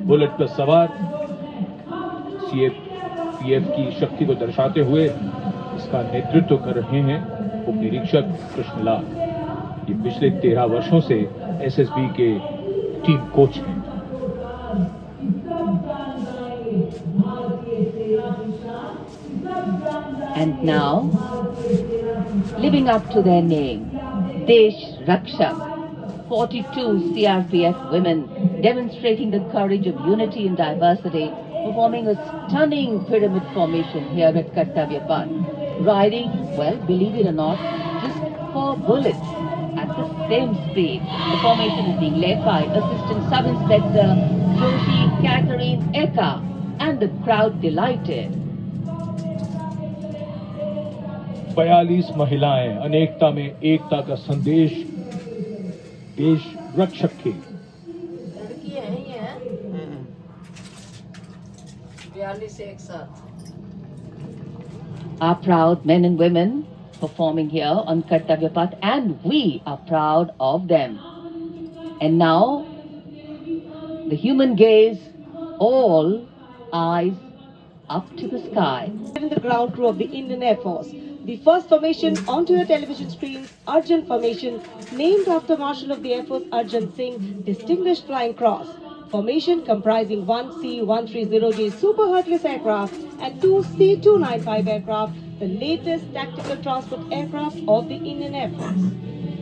Bullet पर सवार CAPF की शक्ति को दर्शाते हुए इसका नेतृत्व कर रहे हैं उप निरीक्षक कृष्णलाल। ये पिछले 13 वर्षों से एसएसबी के टीम कोच हैं। And now, living up to their name, Desh Rakshak, 42 CRPF women demonstrating the courage of unity and diversity, performing a stunning pyramid formation here at Kartavya Path. Riding, well, believe it or not, just 4 bullets at the same speed. The formation is being led by Assistant Sub-Inspector Joshi Catherine Eka, and the crowd delighted. 42 महिलाएं अनेकता में एकता का संदेश पेश रख सके। 42 एक साथ। Our proud men and women performing here on Kartavya Path, and we are proud of them. And now, the human gaze, all eyes up to the sky. In the ground crew of the Indian Air Force, the first formation onto your television screens, Arjun Formation, named after Marshal of the Air Force Arjun Singh, Distinguished Flying Cross. Formation comprising 1 C-130J Super Hercules aircraft and 2 C-295 aircraft, the latest tactical transport aircraft of the Indian Air Force.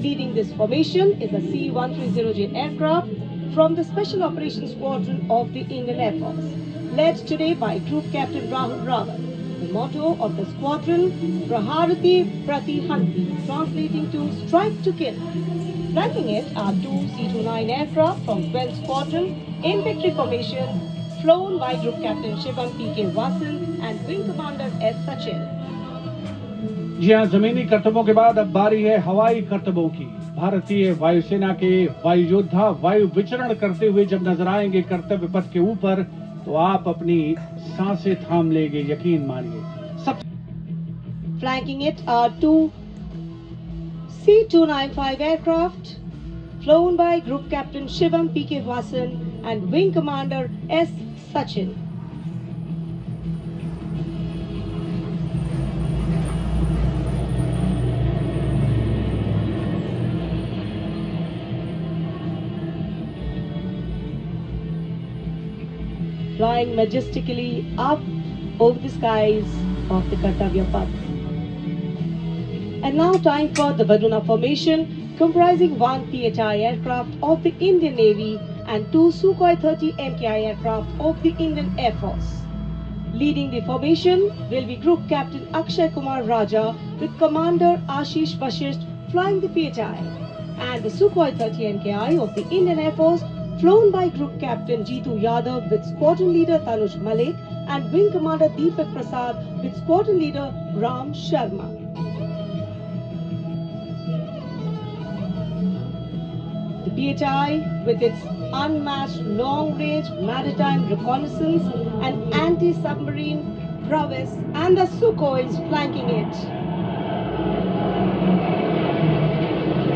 Leading this formation is a C-130J aircraft from the Special Operations Squadron of the Indian Air Force, led today by Group Captain Rahul Rawat. The motto of the squadron, Praharati Pratihanti, translating to strike to kill. Flanking it are 2 C-29 aircraft from 12th Squadron in victory formation, flown by Group Captain Shivam P.K. Vasan and Wing Commander S. Sachin. जी हाँ, जमीनी करतबों के बाद अब बारी है हवाई करतबों की। भारतीय वायुसेना के वायु योद्धा वायु विचरण करते हुए जब नजर आएंगे कर्तव्य पथ के ऊपर, तो आप अपनी सांसें थाम लेंगे, यकीन मानिए। Flanking it are 2 C-295 aircraft flown by Group Captain Shivam P.K. Vasan and Wing Commander S. Sachin. Flying majestically up over the skies of the Kartavya Path. And now time for the Varuna formation, comprising 1 PHI aircraft of the Indian Navy and 2 Sukhoi 30 MKI aircraft of the Indian Air Force. Leading the formation will be Group Captain Akshay Kumar Raja with Commander Ashish Vashisht flying the PHI, and the Sukhoi 30 MKI of the Indian Air Force flown by Group Captain Jeetu Yadav with Squadron Leader Tanuj Malik and Wing Commander Deepak Prasad with Squadron Leader Ram Sharma. The PHI, with its unmatched long-range maritime reconnaissance and anti-submarine prowess, and the Sukhois flanking it.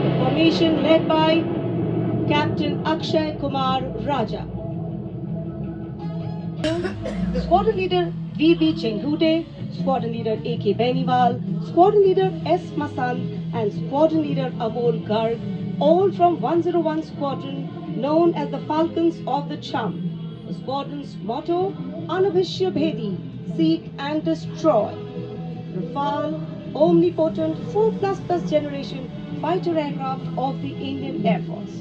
The formation led by Captain Akshay Kumar Raja. Squadron Leader V.B. Chenghute, Squadron Leader A.K. Beniwal, Squadron Leader S. Masan and Squadron Leader Amol Garg, all from 101 Squadron known as the Falcons of the Chum. The squadron's motto, Anabhishya Bhedi, seek and destroy. Rafale, omnipotent 4++ generation fighter aircraft of the Indian Air Force.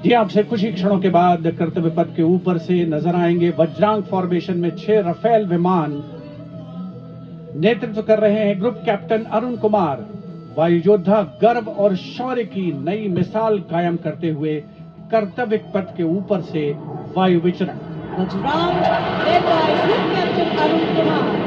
जी आपसे कुछ ही क्षणों के बाद कर्तव्य पथ के ऊपर से नजर आएंगे वज्रांग फॉर्मेशन में 6 राफेल विमान। नेतृत्व कर रहे हैं ग्रुप कैप्टन अरुण कुमार, वायु योद्धा गर्व और शौर्य की नई मिसाल कायम करते हुए कर्तव्य पथ के ऊपर से वायु विचरण। Vajrang led by Group Captain Arun Kumar.